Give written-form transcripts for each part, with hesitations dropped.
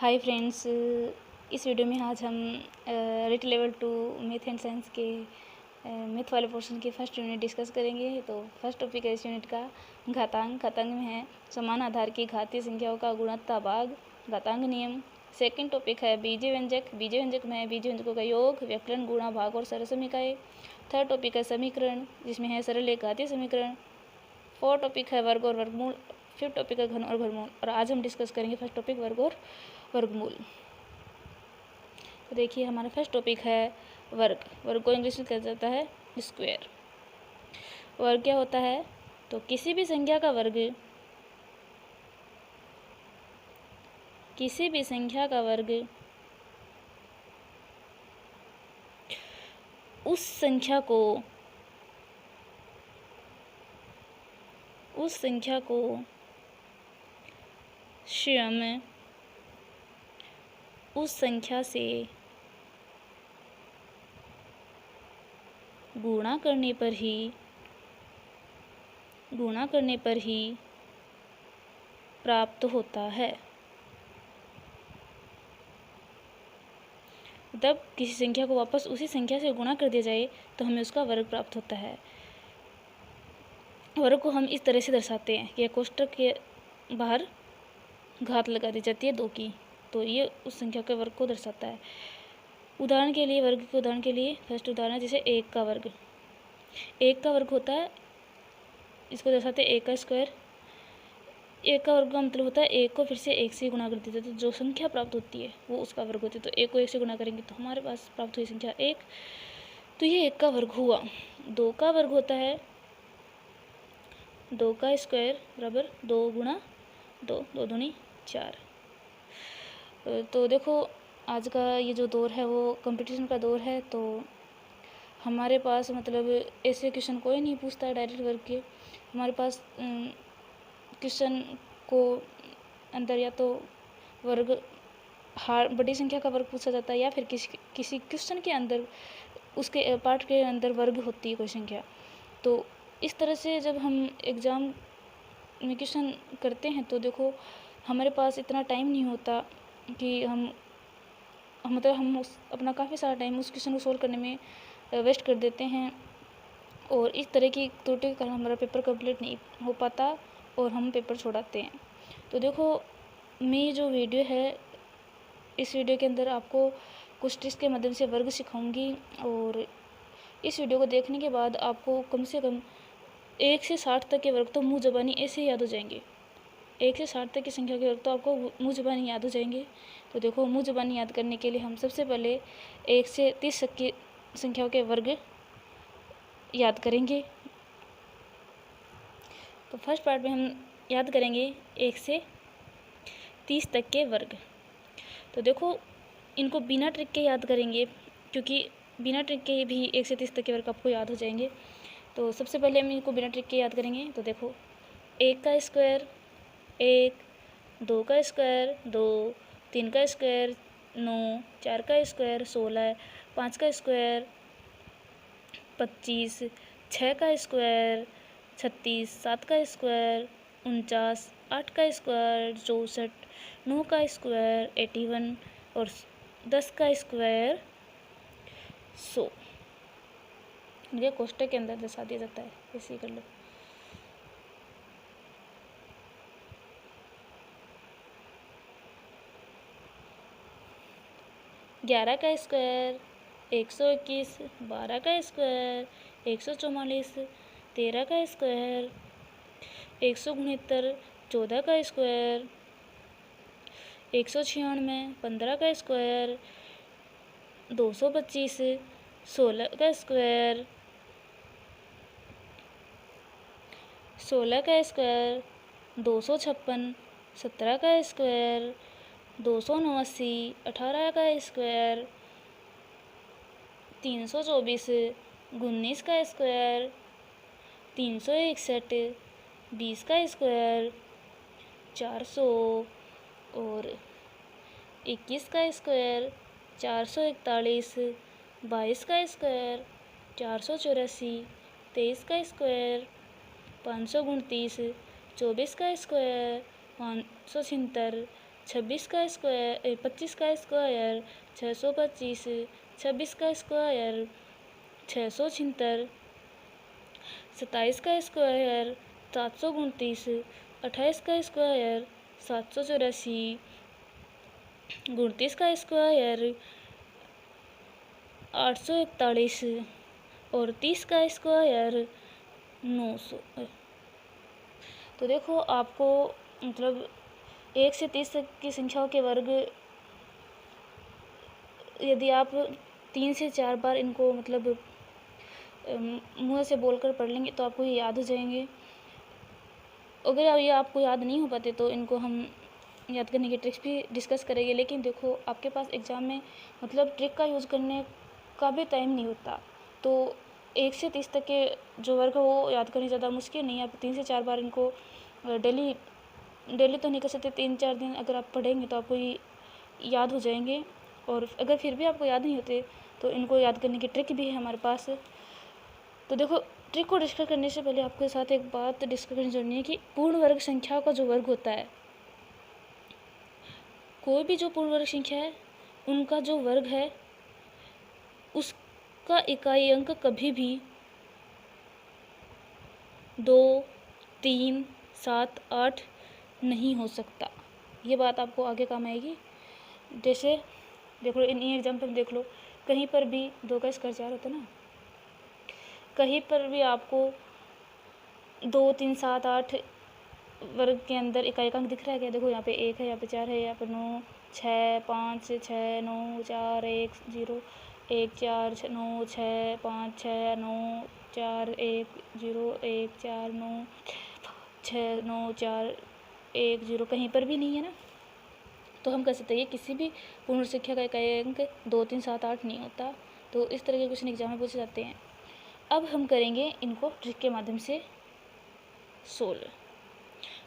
Hi friends, इस video में आज हम writ level 2 math and science के मैथ वाले पोर्शन के फर्स्ट यूनिट डिस्कस करेंगे। तो फर्स्ट टॉपिक है इस यूनिट का घातांक। घातांक में है समान आधार की घातीय संख्याओं का गुणनत्ता भाग घातांक नियम। सेकंड टॉपिक है बीजीय व्यंजक। बीजीय व्यंजक में है बीजीय व्यंजकों का योग, व्यवकलन, गुणा, भाग और सरल समीकरण। थर्ड टॉपिक है समीकरण, जिसमें है सरल एक घातीय समीकरण। फोर्थ टॉपिक है वर्ग और वर्गमूल। फिफ्थ टॉपिक है घन और वर्गमूल। और आज हम डिस्कस करेंगे फर्स्ट टॉपिक वर्ग और वर्गमूल। तो देखिए हमारा फर्स्ट टॉपिक है वर्ग। वर्ग को इंग्लिश में कहा जाता है स्क्वायर। वर्ग क्या होता है? तो किसी भी संख्या का वर्ग, किसी भी संख्या का वर्ग उस संख्या को स्वयं उस संख्या से गुणा करने पर ही प्राप्त होता है। जब किसी संख्या को वापस उसी संख्या से गुणा कर दिया जाए तो हमें उसका वर्ग प्राप्त होता है। वर्ग को हम इस तरह से दर्शाते हैं कि कोष्ठक के बाहर घात लगा दी जाती है 2 की, तो ये उस संख्या के वर्ग को दर्शाता है। उदाहरण के लिए वर्ग के उदाहरण के लिए फर्स्ट उदाहरण जैसे 1 का वर्ग। 1 का वर्ग होता है, इसको दर्शाते हैं 1 का स्क्वायर। 1 का वर्ग का मतलब होता है 1 को फिर से 1 से गुणा कर देते हैं, तो जो संख्या प्राप्त होती है वो उसका वर्ग होती है। तो 1 को 1 से गुणा करेंगे तो हमारे पास प्राप्त हुई संख्या 1, तो ये 1 का वर्ग हुआ। 2 का वर्ग होता है 2 का स्क्वायर बराबर 2 गुणा 2, 2 दूनी 4। तो देखो आज का ये जो दौर है वो कंपटीशन का दौर है, तो हमारे पास मतलब ऐसे क्वेश्चन कोई नहीं पूछता है डायरेक्ट वर्ग के। हमारे पास क्वेश्चन को अंदर या तो वर्ग बड़ी संख्या का वर्ग पूछा जाता है या फिर किसी क्वेश्चन के अंदर उसके पार्ट के अंदर वर्ग होती है कोई संख्या। तो इस तरह से जब हम एग्ज़ाम में क्वेश्चन करते हैं तो देखो हमारे पास इतना टाइम नहीं होता कि हम अपना काफ़ी सारा टाइम उस क्वेश्चन को सोल्व करने में वेस्ट कर देते हैं, और इस तरह की त्रुटि के कारण हमारा पेपर कंप्लीट नहीं हो पाता और हम पेपर छोड़ाते हैं। तो देखो मैं जो वीडियो है, इस वीडियो के अंदर आपको कुछ ट्रिक्स के माध्यम से वर्ग सिखाऊंगी, और इस वीडियो को देखने के बाद आपको कम से कम 1 से 60 तक के वर्ग तो मुँह ज़बानी ऐसे ही याद हो जाएंगे। 1 से 60 तक की संख्या के वर्ग तो आपको मुँह ज़बानी याद हो जाएंगे। तो देखो मुँह ज़बानी याद करने के लिए हम सबसे पहले 1 से 30 तक की संख्याओं के वर्ग याद करेंगे। तो फर्स्ट पार्ट में हम याद करेंगे 1 से 30 तक के वर्ग। तो देखो इनको बिना ट्रिक के याद करेंगे, क्योंकि बिना ट्रिक के भी 1 से 30 तक के वर्ग आपको याद हो जाएंगे। तो सबसे पहले हम इनको बिना ट्रिक के याद करेंगे। तो देखो 1 का स्क्वायर 1, 2 का स्क्वायर 2, 3 का स्क्वायर 9, 4 का स्क्वायर 16, 5 का स्क्वायर 25, 6 का स्क्वायर 36, 7 का स्क्वायर 49, 8 का स्क्वायर 64, 9 का स्क्वायर 81 और 10 का स्क्वायर 100। ये कोष्ठक के अंदर दर्शा दिया जाता है, ऐसे ही कर लो। ग्यारह का स्क्वायर 121, 12 का स्क्वायर 144, 13 का स्क्वायर 169, 14 का स्क्वायर 196, 15 का स्क्वायर 225, 16 का स्क्वायर 256, 17 का स्क्वायर 289, 18 का स्क्वायर 324, 19 का स्क्वायर 361, 20 का स्क्वायर 400 और 21 का स्क्वायर 441, 22 का स्क्वायर 484, 23 का स्क्वायर 529, 24 का स्क्वायर 576, 26 का स्क्वायर 25 का स्क्वायर 625, 26 का स्क्वायर 676, 27 का स्क्वायर 729, 28 का स्क्वायर 784, 29 का स्क्वायर 841 और 30 का स्क्वायर 900। तो देखो आपको मतलब 1 से 30 तक की संख्याओं के वर्ग यदि आप 3 से 4 बार इनको मतलब मुँह से बोलकर पढ़ लेंगे तो आपको ये याद हो जाएंगे। अगर ये आपको याद नहीं हो पाते तो इनको हम याद करने की ट्रिक्स भी डिस्कस करेंगे। लेकिन देखो आपके पास एग्ज़ाम में मतलब ट्रिक का यूज़ करने का भी टाइम नहीं होता, तो 1 से 30 तक के जो वर्ग है वो याद करने ज़्यादा मुश्किल नहीं है। आप 3 से 4 बार इनको डेली तो नहीं कर सकते, 3-4 दिन अगर आप पढ़ेंगे तो आपको ये याद हो जाएंगे। और अगर फिर भी आपको याद नहीं होते तो इनको याद करने की ट्रिक भी है हमारे पास। तो देखो ट्रिक को डिस्कस करने से पहले आपके साथ एक बात डिस्कस करनी जरूरी है कि पूर्ण वर्ग संख्या का जो वर्ग होता है, कोई भी जो पूर्ण वर्ग संख्या है उनका जो वर्ग है उसका इकाई अंक कभी भी 2, 3, 7, 8 नहीं हो सकता। ये बात आपको आगे काम आएगी। जैसे देख लो इन एग्जाम्पल देख लो, कहीं पर भी 2 का स्क्वायर 4 होता है ना, कहीं पर भी आपको 2, 3, 7, 8 वर्ग के अंदर इकाई अंक दिख रहा है क्या? देखो यहाँ पे 1 है, यहाँ पे 4 है, यहाँ पे 9, 6, 5, 6, 9, 4, 1, 0, 1, 4, 9, 6, 5, 6, 9, 4, 1, 0, 1, 4, 9, 6, 9, 4, 1, 0 कहीं पर भी नहीं है ना। तो हम कह सकते हैं किसी भी पूर्ण संख्या का इकाई अंक 2, 3, 7, 8 नहीं होता। तो इस तरह के क्वेश्चन एग्जाम में पूछे जाते हैं। अब हम करेंगे इनको ट्रिक के माध्यम से सोल्व।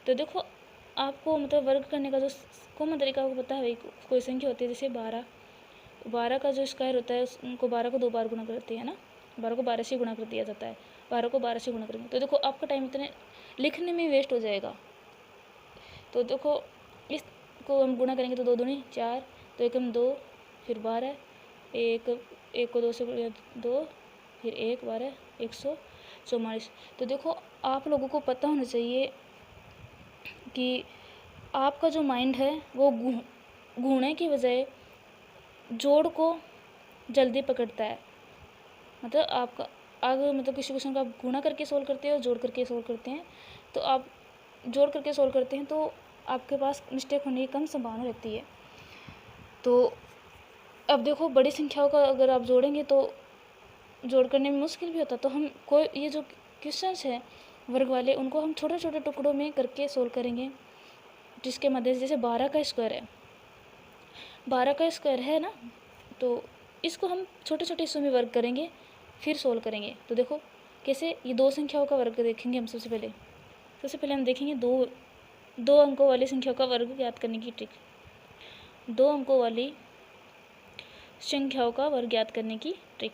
तो देखो आपको मतलब वर्ग करने का जो कॉमन तरीका आपको पता है, कोई संख्या होती है जैसे 12 का जो स्क्वायर होता है उसको 12 को 2 बार गुणा करते हैं ना, 12 को 12 से गुणा कर दिया जाता है, 12 को 12 से गुणा करेंगे तो देखो आपका टाइम इतने लिखने में वेस्ट हो जाएगा। तो देखो इसको हम गुणा करेंगे तो 2 दूनी 4, तो 1 2, फिर 12, एक को 2 से 2, फिर 1 12, 144। तो देखो आप लोगों को पता होना चाहिए कि आपका जो माइंड है वो गुणे की बजाय जोड़ को जल्दी पकड़ता है। मतलब आपका अगर मतलब किसी क्वेश्चन को आप गुणा करके सोल्व करते हो, जोड़ करके सोल्व करते हैं, तो आप जोड़ करके सोल्व करते हैं तो आपके पास मिस्टेक होने की कम संभावना रहती है। तो अब देखो बड़ी संख्याओं का अगर आप जोड़ेंगे तो जोड़ करने में मुश्किल भी होता, तो हम कोई ये जो क्वेश्चंस हैं वर्ग वाले उनको हम छोटे छोटे टुकड़ों में करके सोल्व करेंगे, जिसके मदद से जैसे 12 का स्क्वायर है, 12 का स्क्वायर है ना, तो इसको हम छोटे छोटे हिस्सों में वर्ग करेंगे फिर सोल्व करेंगे। तो देखो कैसे ये 2 संख्याओं का वर्ग देखेंगे हम। सबसे पहले हम देखेंगे दो अंकों वाली संख्याओं का वर्ग ज्ञात करने की ट्रिक। 2 अंकों वाली संख्याओं का वर्ग ज्ञात करने की ट्रिक।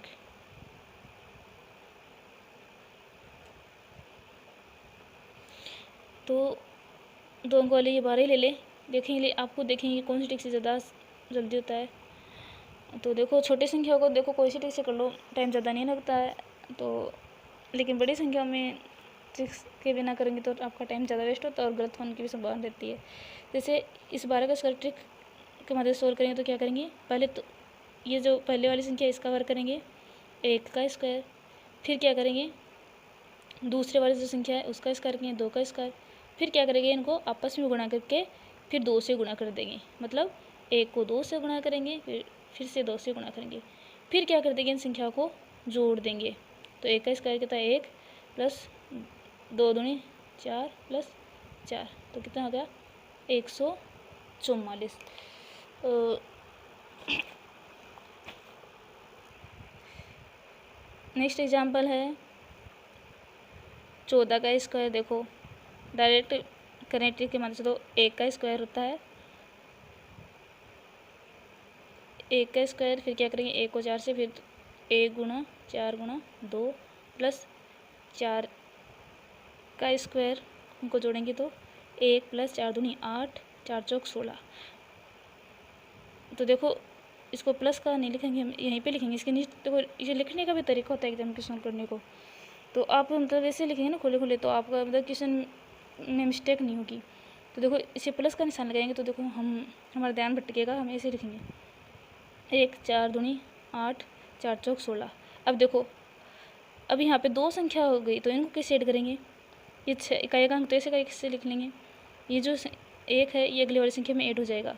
तो 2 अंकों वाली ये 12 ही ले ले, देखेंगे आपको देखेंगे कौन सी ट्रिक से ज़्यादा जल्दी होता है। तो देखो छोटी संख्याओं को देखो कोई सी ट्रिक से कर लो, टाइम ज़्यादा नहीं लगता है। तो लेकिन बड़ी संख्या में ट्रिक्स के बिना करेंगे तो आपका टाइम ज़्यादा वेस्ट होता है और गलत होने की भी संभावना रहती है। जैसे इस 12 का स्क्वायर ट्रिक के मदद से सोल्व करेंगे तो क्या करेंगे, पहले तो ये जो पहले वाली संख्या इसका वर्ग करेंगे 1 का स्क्वायर, फिर क्या करेंगे दूसरे वाली जो संख्या है उसका स्क्वायर करेंगे 2 का स्क्वायर, फिर क्या करेंगे इनको आपस में गुणा करके फिर 2 से गुणा कर देंगे। मतलब 1 को 2 से गुणा करेंगे, फिर से 2 से गुणा करेंगे, फिर क्या कर देंगे इन संख्याओं को जोड़ देंगे। तो 1 का स्क्वायर कितना है 1 प्लस 2 दूनी 4 प्लस 4, तो कितना हो गया 144। नेक्स्ट एग्जाम्पल है 14 का स्क्वायर। देखो डायरेक्ट करेंगे के मदद से, तो 1 का स्क्वायर होता है 1 का स्क्वायर, फिर क्या करेंगे 1 को 4 से, फिर 1 गुणा 4 गुणा 2 प्लस 4 का स्क्वायर उनको जोड़ेंगे तो 1 प्लस 4 दूनी 8 4 चौक 16। तो देखो इसको प्लस का नहीं लिखेंगे, हम यहीं पे लिखेंगे। इसके नीचे देखो ये लिखने का भी तरीका होता है एग्जाम क्वेश्चन करने को। तो आप मतलब ऐसे लिखेंगे ना खुले खुले, तो आपका मतलब क्वेश्चन में मिस्टेक नहीं होगी। तो देखो इसे प्लस का निशान लगाएंगे तो देखो हमारा ध्यान भटकेगा, हम ऐसे लिखेंगे 1 4 दूनी 8 4 चौक 16। अब देखो अब यहाँ पे 2 संख्या हो गई, तो इनको कैसे ऐड करेंगे? ये 6 इकाई का अंक तो ऐसे का इससे लिख लेंगे। ये जो 1 है ये अगली वाली संख्या में ऐड हो जाएगा।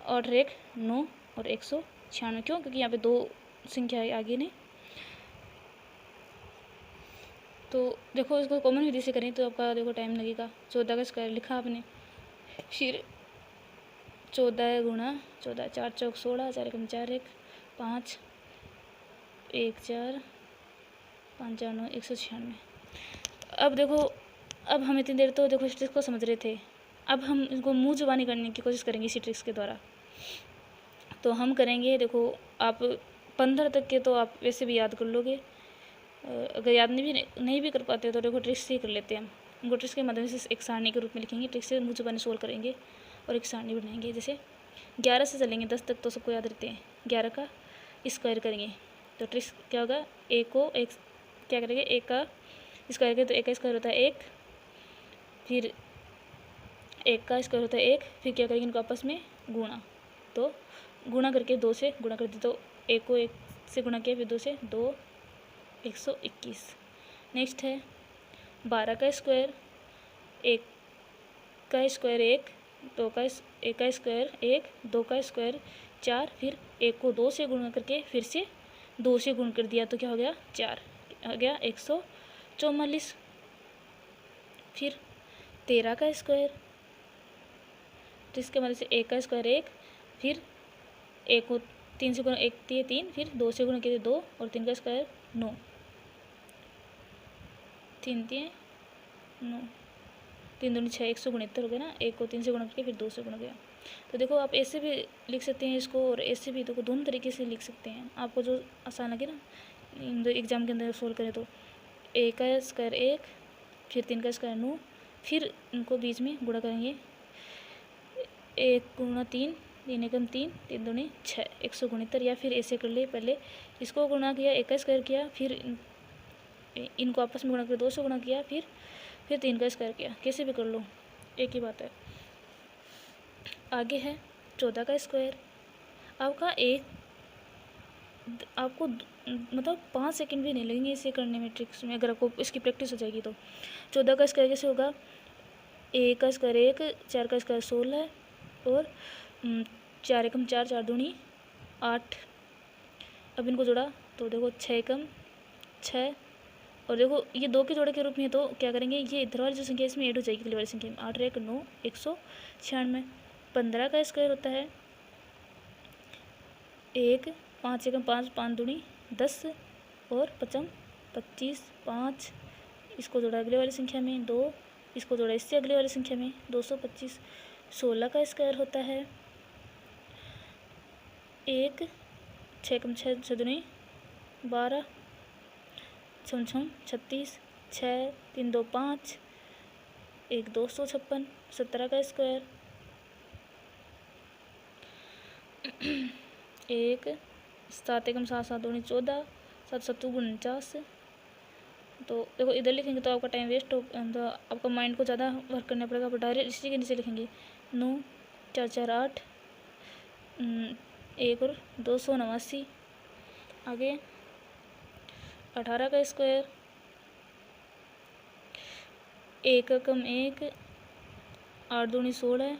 और 1 9 और 196, क्यों? क्योंकि यहाँ पे 2 संख्या है आगे नहीं। तो देखो इसको कॉमन विधि से करें तो आपका देखो टाइम लगेगा। 14 का स्क्वायर लिखा आपने, फिर 14 गुणा 14 4 चौक 16 4 एकम 4 1 5 1 4 5 4 9 196। अब देखो अब हम इतनी देर तो देखो इस ट्रिक्स को समझ रहे थे, अब हम इनको मुँह जुबानी करने की कोशिश करेंगे इसी ट्रिक्स के द्वारा। तो हम करेंगे, देखो आप 15 तक के तो आप वैसे भी याद कर लोगे, अगर याद नहीं भी कर पाते तो देखो ट्रिक्स से ही कर लेते हैं हम। उनको ट्रिक्स के माध्यम से एक सारणी के रूप में लिखेंगे, ट्रिक्स से मुँह जुबानी सोल्व करेंगे और एक सारणी बनाएंगे। जैसे 11 से चलेंगे 10 तक तो सबको याद रहते हैं, 11 का स्क्वायर करेंगे तो ट्रिक्स क्या होगा, एक को एक क्या करेंगे, एक का स्क्वायर करें तो एक का स्क्वायर होता है 1, फिर एक का स्क्वायर होता है 1, फिर क्या करेंगे इनको आपस में गुणा, तो गुणा करके 2 से गुणा कर दिया, तो 1 को 1 से गुणा किया, फिर 2 से 2 121। नेक्स्ट है 12 का स्क्वायर, 1 का स्क्वायर 1, 2 का 1 का स्क्वायर 1, 2 का स्क्वायर 4, फिर 1 को 2 से गुणा करके फिर से 2 से गुण कर दिया तो क्या हो गया 4, आ गया 144। फिर 13 का स्क्वायर, तो इसके मतलब से 1 का स्क्वायर 1, फिर 1 को 3 से गुणा 1 दिए 3, फिर 2 से गुणा किए 2 और 3 का स्क्वायर 9, 3 दिए 9, 3 दूनी 6 169 हो गया ना। 1 को 3 से गुणा करके फिर 2 से गुणा किया। तो देखो आप ऐसे भी लिख सकते हैं इसको और ऐसे भी, देखो दोनों तरीके से लिख सकते हैं, आपको जो आसान लगे ना एग्जाम के अंदर सोल्व करें। तो 1 का स्क्वायर 1, फिर 3 का स्क्वायर 9, फिर इनको बीच में गुणा करेंगे 1 गुणा 3 3 एकम 3 3 दूनी 6 169, या फिर ऐसे कर ले, पहले इसको गुणा किया 1 का स्क्वायर किया, फिर इनको आपस में गुणा कर 2 से गुणा किया, फिर 3 का स्क्वायर किया, कैसे भी कर लो एक ही बात है। आगे है 14 का स्क्वायर, आपका आपको मतलब 5 सेकंड भी नहीं लगेंगे इसे करने में, ट्रिक्स में, अगर आपको इसकी प्रैक्टिस हो जाएगी तो। 14 का स्क्वायर कैसे होगा, 1 का स्क्वायर 1, 4 का स्क्वायर 16 और 4 एकम 4 4 दूनी 8। अब इनको जोड़ा तो देखो 6 एकम 6, और देखो ये 2 के जोड़े के रूप में, तो क्या करेंगे, ये इधर वाली जो संख्या इसमें ऐड हो जाएगी अगली वाली संख्या में। 8 1 9 196। 15 का स्क्वायर होता है 1, 5 एकम 5 5 दूनी 10 और 5 25 5, इसको जोड़ा अगले वाली संख्या में 2, इसको जोड़ा इससे अगले वाली संख्या में 225। 16 का स्क्वायर होता है 1, 6 एकम 6 6 दूनी 12 छम 36 6 3 2 5 1 256। 17 का स्क्वायर 1 7 एकम 7 7 दूनी 14 7 7 49। तो देखो इधर लिखेंगे तो आपका टाइम वेस्ट हो, तो आपका माइंड को ज़्यादा वर्क करना पड़ेगा, पर डायरेक्ट इसी के नीचे लिखेंगे 9 4 4 8 1 और 289। आगे 18 का स्क्वायर 1 एकम 1 8 दूनी 16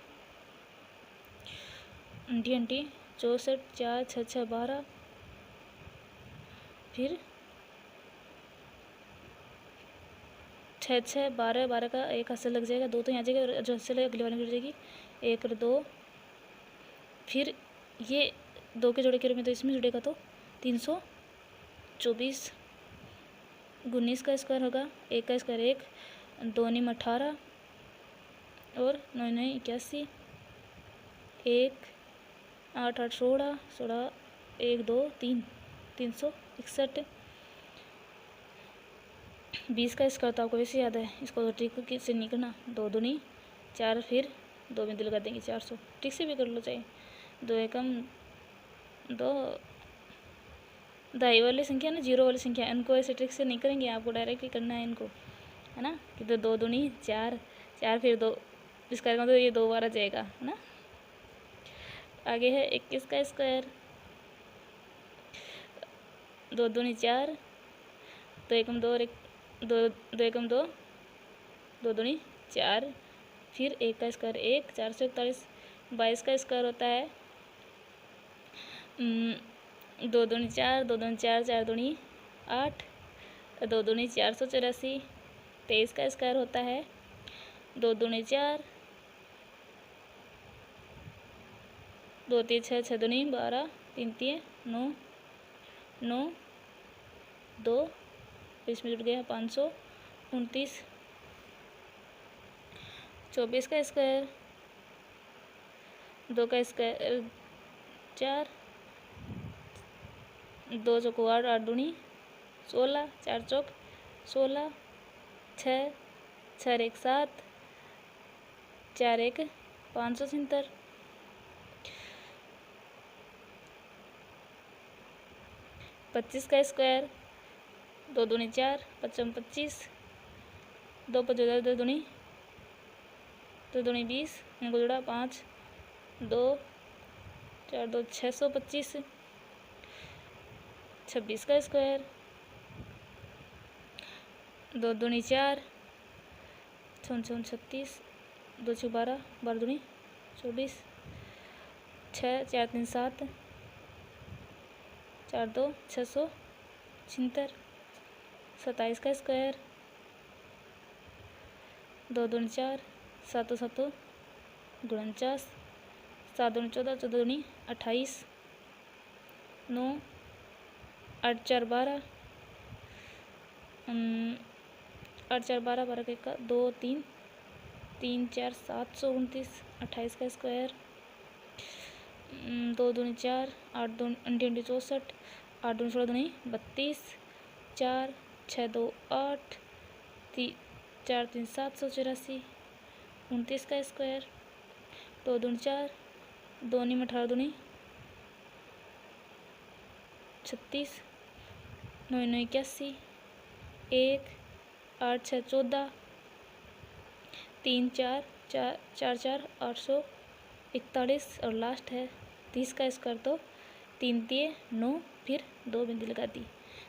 अंटी 64 4 6 6 12, फिर 6 6 12 12 का एक हाथ से लग जाएगा, 2 तो यहाँ जाएगा, जो हाथ से लगेगा अगले वाले में गिर जाएगी 1 और 2, फिर ये 2 के जोड़े के रूप में तो इसमें जुड़ेगा तो 324। 19 का स्क्वायर होगा 1 का स्क्वायर 1, 2 नीम 18 और 9 9 81, 1 8 8 16 16 1 2 3 361। 20 का स्क्वायर तो आपको वैसे याद है, इसको तो ट्रिक से नहीं करना, 2 दूनी 4 फिर 2 बिंदु लगा देंगे 400। ठीक से भी कर लो चाहे। 2 एकम 2। दाई वाली संख्या ना, जीरो वाली संख्या, इनको ऐसे ट्रिक से नहीं करेंगे, आपको डायरेक्टली करना है इनको, है ना। कि तो 2 दूनी 4, 4 फिर 2, इस करेगा तो ये 2 बार आ जाएगा, है ना। आगे है 21 का स्क्वायर। 2 दूनी 4, 2 एकम 2 और 2 एकम 2, 2 दूनी 4, फिर 1 का स्क्वायर 1, 441। 22 का स्क्वायर होता है 2 दूनी 4, 2 दूनी 4, 4 दूनी 8, 2 दूनी 484। 23 का स्क्वायर होता है 2 दूनी 4, 2 3 6, 6 दूनी 12, 3 3 9, 9 2, इसमें जुड़ गया 529। 24 का स्क्वायर, 2 का स्क्वायर 4, 2 चौको 8, 8 दूनी 16, 4 चौक 16, 6 6 1 7, 4 1 577। 25 का स्क्वायर, 2 दूनी 4, 5 25, 2 5 2 दूनी 20, इनको जोड़ा 5 2 4 2 625। 26 का स्क्वायर, 2 दूनी 4, 6 36, 2 6 12, 12 दूनी 24, 6 4 3 7, 4 2 676। 27 का स्क्वायर, 2 दूनी 4, 7 7 49, 7 दूनी 14, 14 दूनी 28, 9 8 4 12, 8 4 12, 12 का 2 3, 3 4 729। 28 का स्क्वायर, 2 दूनी 4, 8 दूनी 64, 8 दूनी 16 दूनी 32, 4 6 2 8, 4 3 784। 29 का स्क्वायर, 2 दूनी 4, 2 नी 18 दूनी 36, 9 9 81, 1 8 6 14, 3 4 4 4 4 841। और लास्ट है 30 का स्क्वायर, तो 3 3 9, फिर 2 बिंदु लगा दी।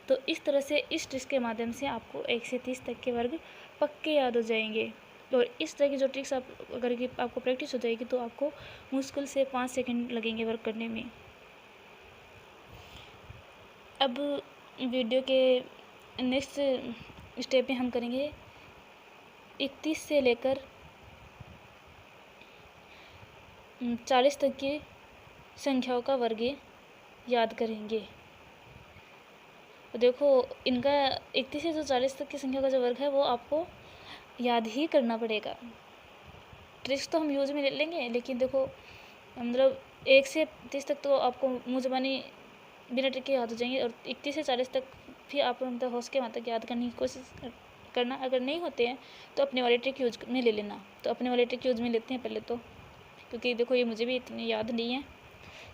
तो इस तरह से इस ट्रिक्स के माध्यम से आपको 1 से 30 तक के वर्ग पक्के याद हो जाएंगे। और इस तरह की जो ट्रिक्स आप अगर आपको प्रैक्टिस हो जाएगी तो आपको मुश्किल से 5 सेकंड लगेंगे वर्क करने में। अब वीडियो के नेक्स्ट स्टेप में हम करेंगे 31 से लेकर 40 तक की संख्याओं का वर्ग याद करेंगे। तो देखो इनका 31 से जो 40 तक की संख्या का जो वर्ग है वो आपको याद ही करना पड़ेगा। ट्रिक्स तो हम यूज में ले लेंगे, लेकिन देखो मतलब 1 से 30 तक तो आपको मुँह ज़बानी बिना ट्रिक के याद हो जाएंगे, और 31 से 40 तक भी आप मतलब होश के वहाँ तक याद करने की कोशिश करना। अगर नहीं होते हैं तो अपने वाले ट्रिक यूज में ले लेना। तो अपने वाले ट्रिक यूज में लेते हैं पहले तो, क्योंकि देखो ये मुझे भी इतनी याद नहीं है,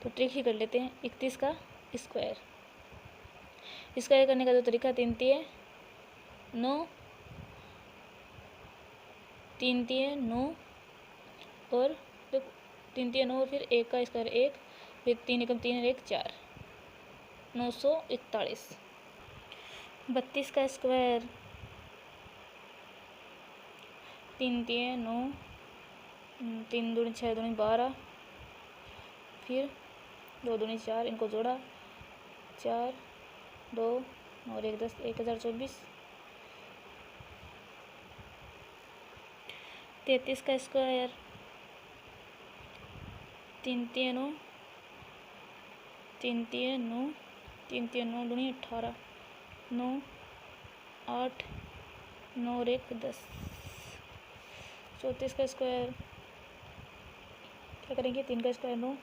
तो ट्रिक ही कर लेते हैं। 31 का स्क्वायर, स्क्वायर करने का जो तरीका 3 3 9, 3 3 9, और 3 3 9, फिर 1 का स्क्वायर 1, फिर 3 एकम 3 और 1 4, 941। 32 का स्क्वायर, 3 3 9, 3 दूनी 6 दूनी 12, फिर 2 दूनी 4, इनको जोड़ा 4 2 और 1 10, 1024। 33 का स्क्वायर, 3 3 9, 3 3 9, 3 3 9 दूनी 18, 9 8 9 और 1 10। 34 का स्क्वायर क्या करेंगे, 3 का स्क्वायर 9,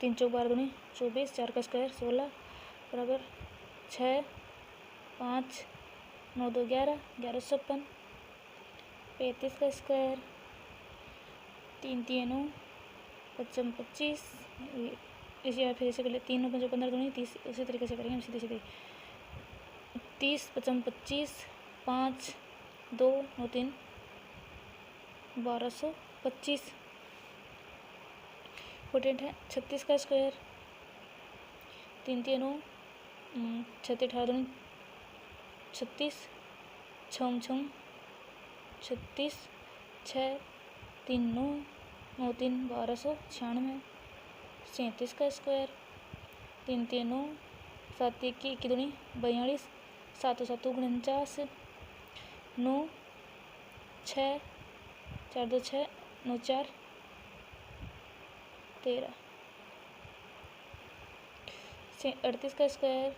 3 चौक 12 दूनी 24, 4 का स्क्वायर 16 बराबर 6 5 9 2 11, 1156। 35 का स्क्वायर, 3 3 9 5 25, इसे फिर ऐसे कर ले, 3 9 5 15 दूनी 30, उसी तरीके से करेंगे सीधे सीधे। 30 5 25, 5 2 9 3 1225। 48 है। 36 का स्क्वायर, 3 3 9 36 18 दूनी 36, 6 6 36, 6 3 9 9 3 1296। 37 का स्क्वायर, 3 3 9 7 1 21 दूनी 42, 7 7 49, 9 6 4 2 6 9 4 13। 38 का स्क्वायर,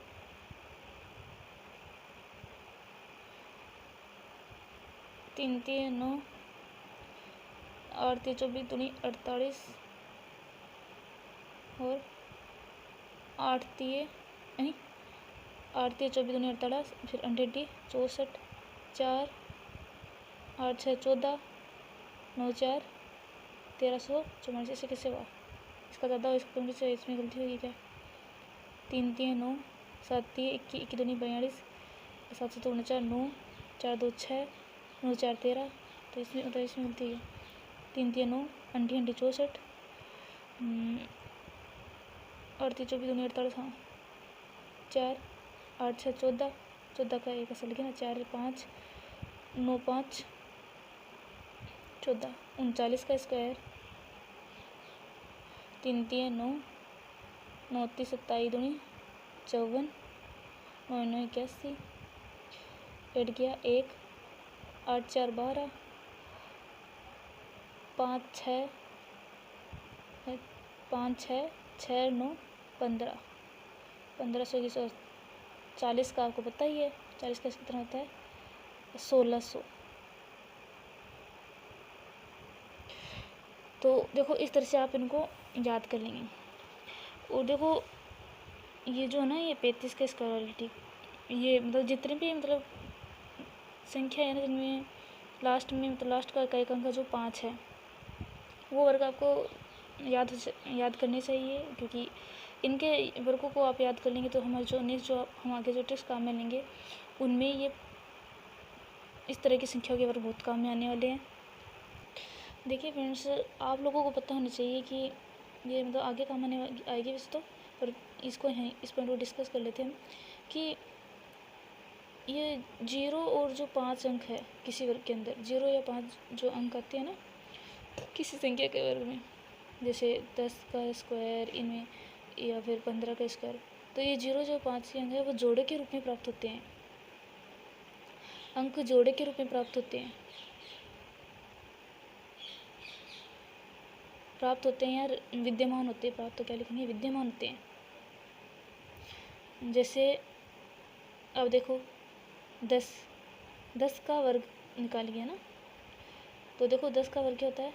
3 3 9 8 3 24 दूनी 48, और 8 3 नहीं 8 3 24 दूनी 48, फिर 180 64, 4 8 6 14 9 4 1344। ऐसे कैसे हुआ? इसका ज़्यादा हो, इसका कम से इसमें गलती होगी क्या? 3 3 9 7 3 21 दूनी 42, 7 7 49 9 4 2 6 9 4 13, तो इसमें गलती है। 3 3 9 अंडी 64, 8 3 24 दूनी 48, हाँ 4 8 6 14, 14 का एक असल लिखे ना, 4 5 9 5 14। 39 का स्क्वायर, 3 3 9 9 3 27 दूनी 54, 9 9 81, एड किया 1 8 4 12, 5 6 6 9 15, 1500 की 40 का आपको पता ही है, 40 का कितना होता है 1600। तो देखो इस तरह से आप इनको याद कर लेंगे। और देखो ये जो है ना, ये 35 का स्क्वायर, ये मतलब जितने भी मतलब संख्या है ना जिनमें लास्ट में मतलब लास्ट का इकाई अंक जो 5 है, वो वर्ग आपको याद करने चाहिए, क्योंकि इनके वर्गों को आप याद कर लेंगे तो हमारे जो नेक्स्ट जो हम आगे जो ट्रिक्स काम में लेंगे उनमें ये इस तरह की संख्याओं के वर्ग बहुत काम में आने वाले हैं। देखिए फ्रेंड्स, आप लोगों को पता होना चाहिए कि ये मतलब आगे काम आने आएगी वैसे तो, पर इसको है इस पॉइंट को डिस्कस कर लेते हैं हम कि ये 0 और जो 5 अंक है किसी वर्ग के अंदर, 0 या 5 जो अंक आते हैं ना किसी संख्या के वर्ग में, जैसे 10 का स्क्वायर इनमें या फिर 15 का स्क्वायर, तो ये 0 जो 5 के अंक है वो जोड़े के रूप में प्राप्त होते हैं, अंक जोड़े के रूप में प्राप्त होते हैं यार, विद्यमान होते हैं, प्राप्त तो क्या लिखेंगे, विद्यमान होते हैं। जैसे अब देखो 10 का वर्ग निकालिए ना, तो देखो 10 का वर्ग क्या होता है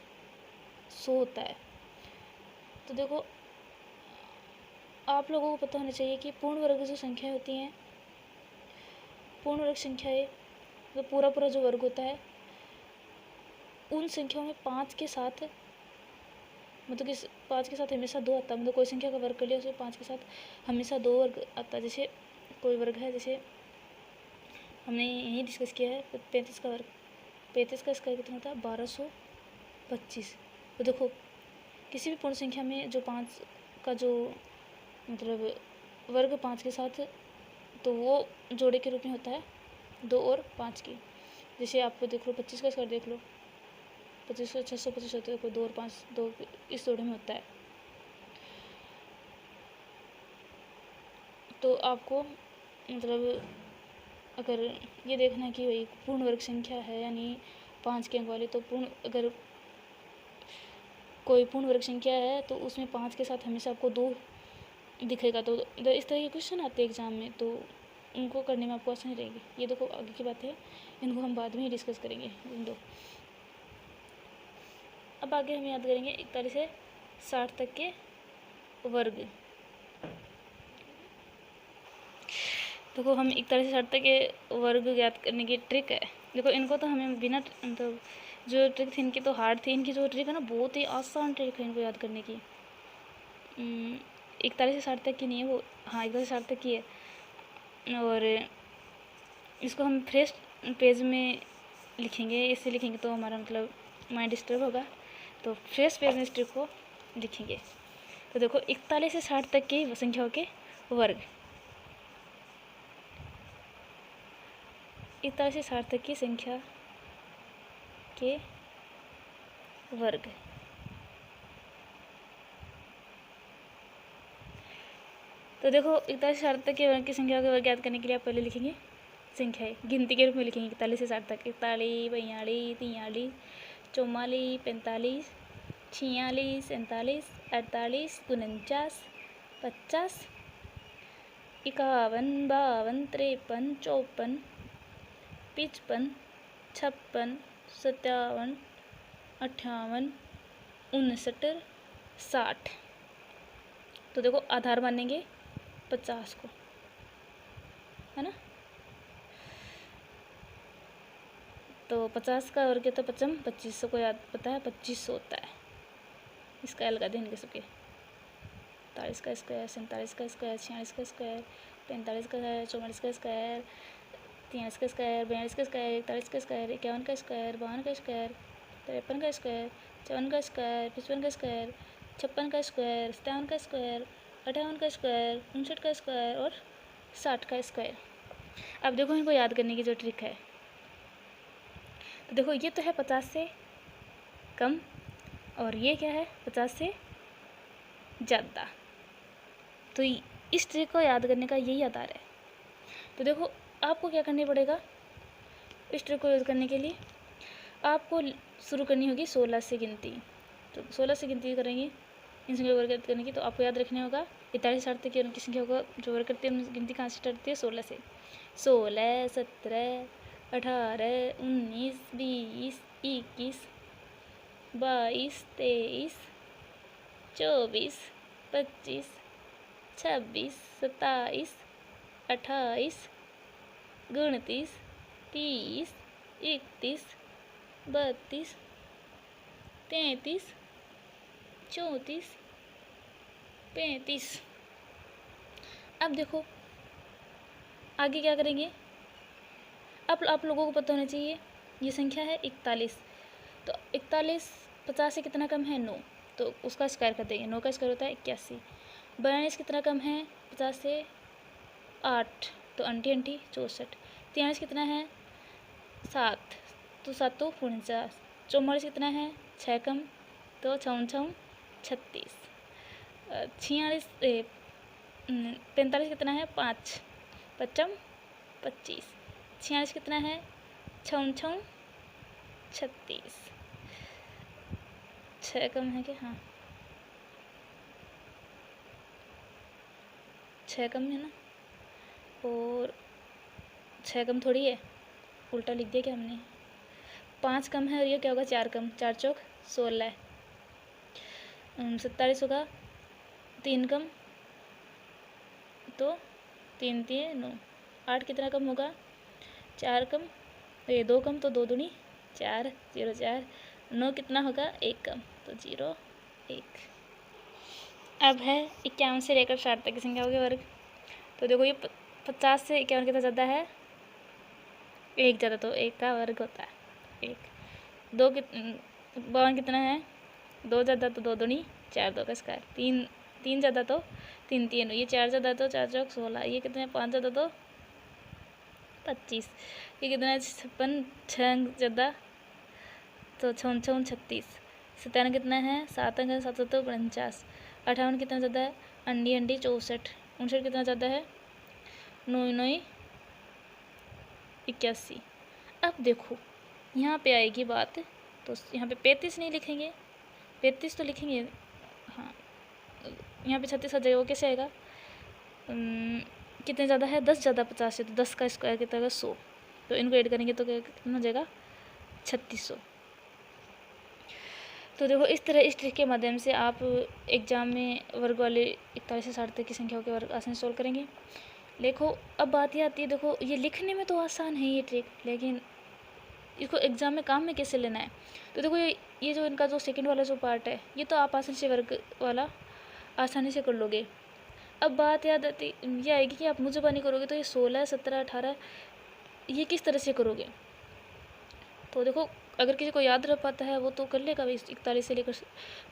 100 होता है। तो देखो आप लोगों को पता होना चाहिए कि पूर्ण वर्ग जो संख्याएं होती हैं, पूर्ण वर्ग संख्याएं तो पूरा जो वर्ग होता है उन संख्याओं में 5 के साथ मतलब कि 5 के साथ हमेशा 2 आता है, मतलब कोई संख्या का वर्ग कर लिया उसमें 5 के साथ हमेशा 2 वर्ग आता है। जैसे कोई वर्ग है, जैसे हमने यही डिस्कस किया है 35 का वर्ग, 35 का स्क्वायर कितना होता है 1225। तो देखो किसी भी पूर्ण संख्या में जो 5 का जो मतलब वर्ग 5 के साथ, तो वो जोड़े के रूप में होता है 2 और 5 की। जैसे आप देख लो 25 का स्क्वायर देख लो, 25 का 625 होता है, देखो 2 और 5 2 इस जोड़े में होता है। तो आपको मतलब अगर ये देखना है कि भाई पूर्ण वर्ग संख्या है यानी 5 के अंक वाली, तो अगर कोई पूर्ण वर्ग संख्या है तो उसमें 5 के साथ हमेशा आपको 2 दिखेगा। तो इस तरह के क्वेश्चन आते हैं एग्ज़ाम में, तो उनको करने में आपको आसानी रहेगी। ये देखो आगे की बात है, इनको हम बाद में ही डिस्कस करेंगे इन दो। अब आगे हम याद करेंगे 41 से 60 तक के वर्ग। देखो हम 41 से 60 तक के वर्ग याद करने की ट्रिक है। देखो इनको तो हमें बिना मतलब जो ट्रिक थी इनकी तो हार्ड थी, इनकी जो ट्रिक है ना बहुत ही आसान ट्रिक है इनको याद करने की। 41 से 60 तक की नहीं है वो, हाँ 41 से 60 तक की है। और इसको हम फ्रेश पेज में लिखेंगे, इससे लिखेंगे तो हमारा मतलब माइंड डिस्टर्ब होगा, तो फ्रेश पेज में इस ट्रिक को लिखेंगे। तो देखो 41 से 60 तक की संख्याओं के वर्ग, 41 से 60 तक की संख्या के वर्ग। तो देखो 41 से 60 तक के वर्ग की संख्या के वर्ग याद करने के लिए आप पहले लिखेंगे संख्याएँ, गिनती के रूप में लिखेंगे 41 से 60 तक। 41, 42, 43, 44, 45, 46, 47, 48, 49, 50, 51, 52, 53, 54, 55, 56, 57, 58, 59, 60। तो देखो आधार मानेंगे 50 को, है ना। तो 50 का वर्ग तो 55, 2500 को याद पता है 2500 होता है। इसका लगा दें इनके सबके, 43 का स्क्वायर, 47 का स्क्वायर, 46 का स्क्वायर, 45 का स्क्वायर, 44 का स्क्वायर, 43 का स्क्वायर, 42 का स्क्वायर, 41 का स्क्वायर, 51 का स्क्वायर, 52 का स्क्वायर, 53 का स्क्वायर, 54 का स्क्वायर, 55 का स्क्वायर, 56 का स्क्वायर, 57 का स्क्वायर, 58 का स्क्वायर, 59 का स्क्वायर और 60 का स्क्वायर। अब देखो इनको याद करने की जो ट्रिक है, तो देखो ये तो है 50 से कम और ये क्या है 50 से ज़्यादा। तो इस ट्रिक को याद करने का यही आधार है। तो देखो आपको क्या करना पड़ेगा, इस ट्रिक को याद करने के लिए आपको शुरू करनी होगी 16 से गिनती। तो 16 से गिनती करेंगे इन संख्या को वर्ग करने की। तो आपको याद रखने होगा 41 से 60 तक की उनकी संख्या को जो वर्ग करते हैं गिनती कहाँ से स्टार्ट होती है 16 से। 16, 17, 18, 19, 20, 21, 22, 23, 24, 25, 26, 27, 28, 29, 30, 31, 32, 33, 34, 35। अब देखो आगे क्या करेंगे, अब आप लोगों को पता होना चाहिए ये संख्या है 41। तो 41 50 से कितना कम है 9, तो उसका स्क्वायर कर देंगे। 9 का स्क्वायर होता है 81। 42 कितना कम है 50 से 8, तो अंटी अंटी 64। 43 कितना है 7, तो 7 तो 49। 44 कितना है 6 कम, तो 6 36। 46 45 कितना है 5, 55 25। 46 कितना है 6 36। 6 कम है क्या, हाँ 6 कम है ना, और 6 कम थोड़ी है, उल्टा लिख दिया क्या हमने। 5 कम है और ये क्या होगा 4 कम, 4 चौक 16। 47 होगा 3 कम, तो 3 3 9। 8 कितना कम होगा 4 कम, ये 2 कम, तो 2 दूनी 4, 0 4। 9 कितना होगा 1 कम, तो 0 1। अब है 51 से लेकर 60 तक की संख्याओं के वर्ग। तो देखो ये 50 से 51 कितना ज़्यादा है 1 ज़्यादा, तो 1 का वर्ग होता है 1। 52 कितना है 2 ज़्यादा, तो 2 दूनी 4, 2 का स्क्वायर। 3 ज़्यादा तो 3 3, ये 4 ज़्यादा तो 4 चौक 16। ये कितना है 5 ज़्यादा तो 25। ये कितना है 56। 6 ज़्यादा तो 6 6 36। 57 कितना है 7 अंक 7 7 49। 58 कितना ज़्यादा है अंडी अंडी 64। 59 कितना ज़्यादा है 9 9 81। अब देखो यहाँ पे आएगी बात, तो यहाँ पे 35 नहीं लिखेंगे, 35 तो लिखेंगे, हाँ यहाँ पे 36 आ जाएगा। वो कैसे आएगा, कितने ज़्यादा है 10 ज़्यादा 50 से, तो 10 का स्क्वायर कितना होगा 100। तो इनको ऐड करेंगे तो कितना हो जाएगा 3600। तो देखो इस तरह इस ट्रिक के माध्यम से आप एग्ज़ाम में वर्ग वाले 41 से 60 तक की संख्याओं के वर्ग आसानी से सोल्व करेंगे। देखो अब बात ये आती है, देखो ये लिखने में तो आसान है ये ट्रिक, लेकिन इसको एग्ज़ाम में काम में कैसे लेना है। तो देखो ये जो इनका जो सेकंड वाला जो पार्ट है, ये तो आप आसानी से वर्ग वाला आसानी से कर लोगे। अब बात याद आती ये आएगी कि आप मुजबानी करोगे तो ये 16, 17, 18 ये किस तरह से करोगे। तो देखो अगर किसी को याद रह पाता है वो तो कर लेगा। 41 से लेकर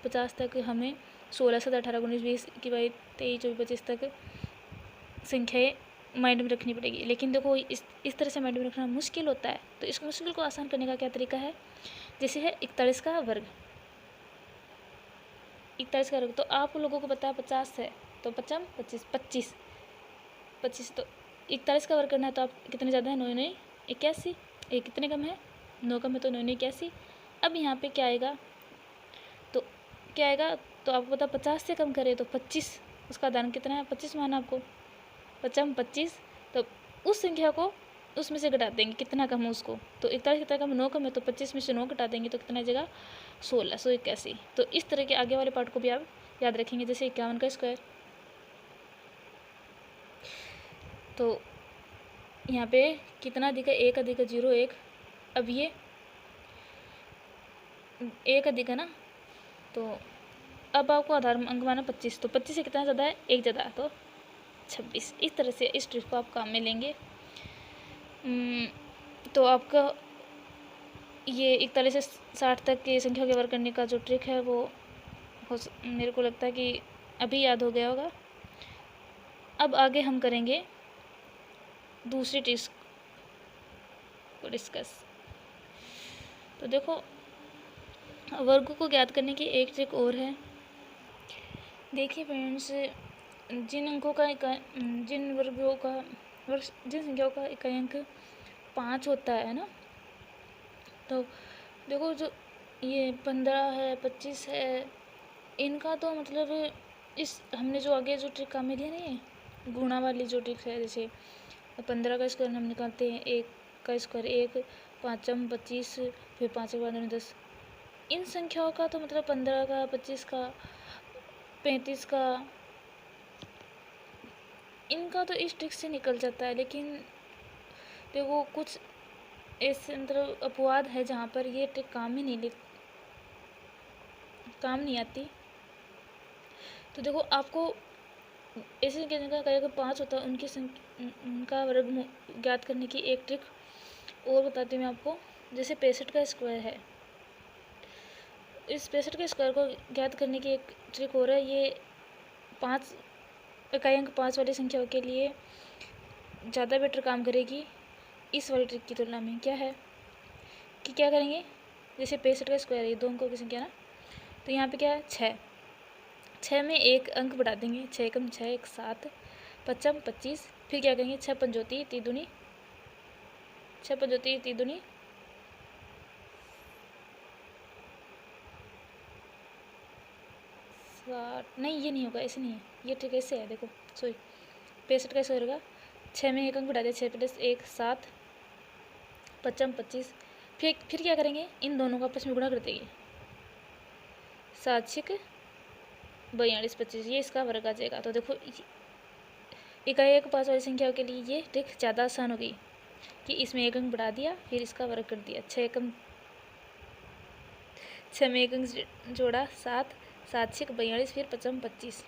50 तक हमें 16, 17, 18, 19, 20, 21, 23, 24, 25 तक संख्याएँ माइंड में रखनी पड़ेगी। लेकिन देखो इस तरह से माइंड में रखना मुश्किल होता है। तो इस मुश्किल को आसान करने का क्या तरीका है, जैसे है 41 का वर्ग। 41 का वर्ग तो आप लोगों को पता है 50 है, तो 50, 25, 25, 25। तो 41 का वर्ग करना है तो आप कितने ज़्यादा है, 9, 9, 81। ये कितने कम है, 9 कम है, तो 9, 9, 81। अब यहाँ पे क्या आएगा, तो क्या आएगा, तो आपको पता 50 से कम करे तो 25, उसका दान कितना है, 25 माना आपको, 55, 25। तो उस संख्या को उसमें से घटा देंगे, कितना कम है उसको। तो 41 कितना कम, 9 कम है, तो 25 में से 9 घटा देंगे तो कितना आ जाएगा, 1681। तो इस तरह के आगे वाले पार्ट को भी आप याद रखेंगे। जैसे 51 का स्क्वायर, तो यहाँ पे कितना अधिक है, 1 अधिक 0, 1। अब ये 1 अधिक है ना, तो अब आपको आधार अंक माना 25, तो 25 से कितना ज़्यादा है, 1 ज़्यादा है, तो 26। इस तरह से इस ट्रिक को आप काम में लेंगे। तो आपका ये 41 से 60 तक की संख्या के वर्ग करने का जो ट्रिक है वो मेरे को लगता है कि अभी याद हो गया होगा। अब आगे हम करेंगे दूसरी ट्रिक को डिस्कस। तो देखो वर्गों को ज्ञात करने की एक ट्रिक और है। देखिए फ्रेंड्स, जिन संख्याओं का इकाई अंक 5 होता है ना, तो देखो जो ये 15 है, 25 है, इनका तो मतलब इस हमने जो आगे जो ट्रिक काम में लिया नहीं है, गुणा वाली जो ट्रिक है, जैसे 15 का स्क्वायर हम निकालते हैं, 1 का स्क्वायर 1, 5, 25, फिर 5 के बाद 10। इन संख्याओं का तो मतलब 15 का, 25 का, 35 का, इनका तो इस ट्रिक से निकल जाता है। लेकिन देखो कुछ ऐसे मतलब अपवाद है जहाँ पर ये ट्रिक काम नहीं आती। तो देखो आपको ऐसे संख्या का 5 होता है, उनका वर्ग ज्ञात करने की एक ट्रिक और बताती हूँ मैं आपको। जैसे 65 का स्क्वायर है, इस 65 के स्क्वायर को ज्ञात करने की एक ट्रिक और है। ये 5 इकाई अंक 5 वाली संख्याओं के लिए ज़्यादा बेटर काम करेगी इस वाली ट्रिक की तुलना में। क्या है कि क्या करेंगे, जैसे 65 का स्क्वायर है, 2 अंकों की संख्या ना, तो यहाँ पे क्या है, 6, 6 में एक अंक बढ़ा देंगे, 6 कम 6, 1, 7, 5, 25। फिर क्या करेंगे, 6 पंजोती 3 दूनी 6 पंजोती 3 दूनी 60। नहीं ये नहीं होगा, ऐसे नहीं है, ये ट्रिक ऐसे है। देखो सॉरी, 65 का स्क्वायर होगा, 6 में एक अंक बढ़ा दिया, 6 + 1, 7, 5, 25। फिर क्या करेंगे, इन दोनों को आपस में गुणा कर देंगे, 7, 6, 42, 25, ये इसका वर्ग आ जाएगा। तो देखो इकाई अंक 5 वाली संख्याओं के लिए ये ट्रिक ज़्यादा आसान हो गई कि इसमें एक अंक बढ़ा दिया, फिर इसका वर्ग कर दिया, 6 में एक अंक जोड़ा, 7, 7, 6, 42, फिर 5, 25।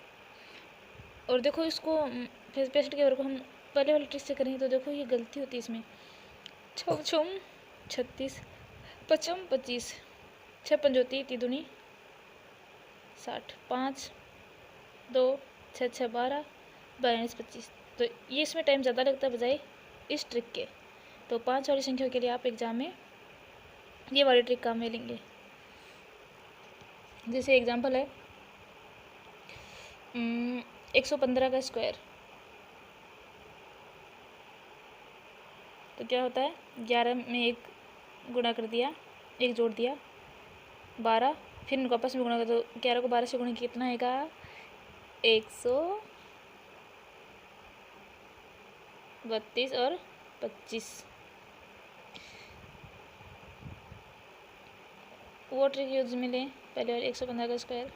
और देखो इसको फिर 65 के वर्ग को हम पहले वाली ट्रिक से करेंगे तो देखो ये गलती होती है इसमें, 6, 6, 36, 5, 25, 6 पंजोती 3 दूनी 60, 5, 2, 6, 6, 12, 42, 25। तो ये इसमें टाइम ज़्यादा लगता है बजाय इस ट्रिक के। तो 5 वाली संख्या के लिए आप एग्जाम में ये वाली ट्रिक काम में लेंगे। जैसे एग्जाम्पल है 115 का स्क्वायर, तो क्या होता है, 11 में एक गुणा कर दिया, एक जोड़ दिया, 12, फिर इनको आपस में गुणा कर दो, 11 को 12 से गुणा कितना आएगा, 132 और 25। वो ट्रिक यूज में लें, पहले वाले 115 का स्क्वायर,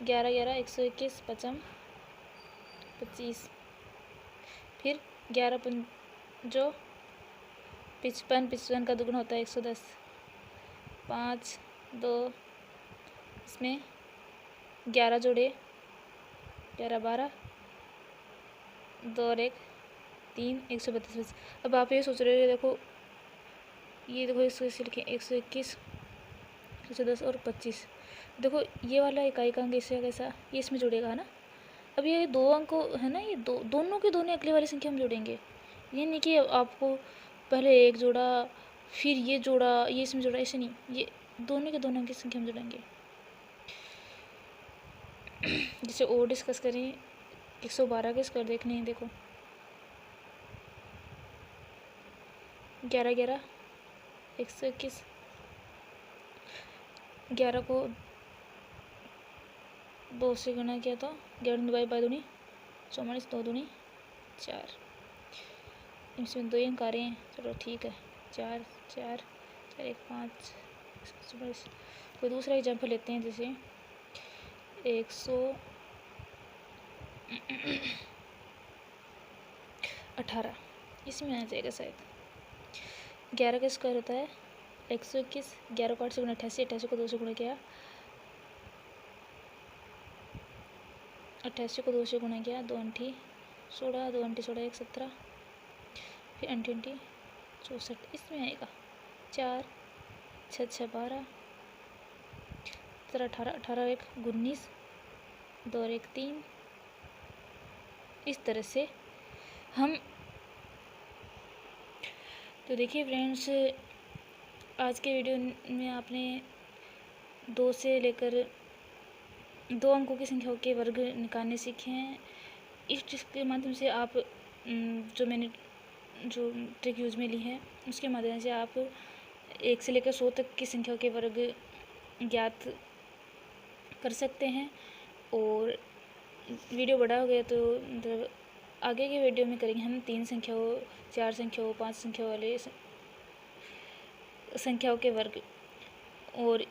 11, 11, 121, 5, 25, फिर 11 पंजो 55 55 का दुगुना होता है 110। 5 2 इसमें 11 जोड़े 11 12 2 और 1 3 132। अब आप ये सोच रहे हो देखो, ये देखो 180 लिखे 121 110 और 25। देखो ये वाला इकाई का अंक इससे कैसा, ये इसमें जुड़ेगा है ना। अब ये 2 अंक है ना, ये दोनों के दोनों अगले वाली संख्या में जोड़ेंगे। ये नहीं कि आपको पहले एक जोड़ा फिर ये जोड़ा ये इसमें जोड़ा, ऐसे नहीं, ये दोनों के दोनों की संख्या में जोड़ेंगे। जैसे और डिस्कस करें 112 के स्क्वायर देखने हैं। देखो 11 11 121, 11 को 2 से गुना किया तो 11 2 बाई दूनी 44, 2 दूनी 4। इसमें 2 अंक आ रहे हैं, चलो ठीक है। 4 4 4 1 5 122। कोई दूसरा एग्जाम्पल लेते हैं, जैसे 118, इसमें आ जाएगा शायद। 11 का स्क्वायर होता है 121, 11 को 8 से गुना 88, 88 को 2 से गुना किया 88 को 2 से गुना किया 2 अंठी 16, 2 अंठी 16 1 17, फिर अंठी अंठी 64, इसमें आएगा 4 6 6 12 17 18 18 1 19 2 और 1 3। इस तरह से हम, तो देखिए फ्रेंड्स, आज के वीडियो में आपने 2 से लेकर 2 अंकों की संख्याओं के वर्ग निकालने सीखे हैं। इस ट्रिक के माध्यम से आप जो मैंने जो ट्रिक यूज़ में ली है उसके माध्यम से आप 1 से लेकर 100 तक की संख्याओं के वर्ग ज्ञात कर सकते हैं। और वीडियो बड़ा हो गया तो मतलब आगे के वीडियो में करेंगे हम 3 संख्याओं 4 संख्याओं 5 संख्याओं वाले संख्याओं के वर्ग, और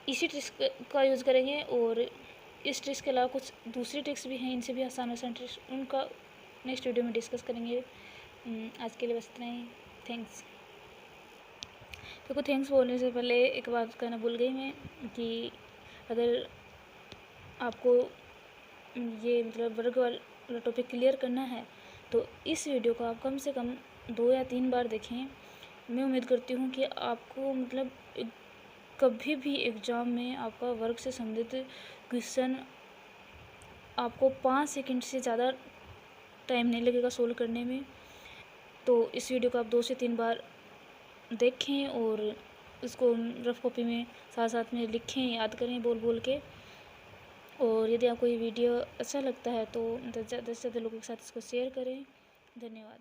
इसी ट्रिक्स का यूज़ करेंगे। और इस ट्रिक्स के अलावा कुछ दूसरी ट्रिक्स भी हैं, इनसे भी आसान ट्रिक्स, उनका नेक्स्ट वीडियो में डिस्कस करेंगे। आज के लिए बस इतना ही। थैंक्स। देखो थैंक्स बोलने से पहले एक बात कहना भूल गई मैं, कि अगर आपको ये मतलब वर्ग वाला टॉपिक क्लियर करना है तो इस वीडियो को आप कम से कम 2 या 3 बार देखें। मैं उम्मीद करती हूँ कि आपको मतलब कभी भी एग्ज़ाम में आपका वर्ग से संबंधित क्वेश्चन आपको 5 सेकंड से ज़्यादा टाइम नहीं लगेगा सोल्व करने में। तो इस वीडियो को आप 2 से 3 बार देखें और इसको रफ कॉपी में साथ साथ में लिखें, याद करें बोल बोल के। और यदि आपको ये वीडियो अच्छा लगता है तो ज़्यादा से ज़्यादा लोगों के साथ इसको शेयर करें। धन्यवाद।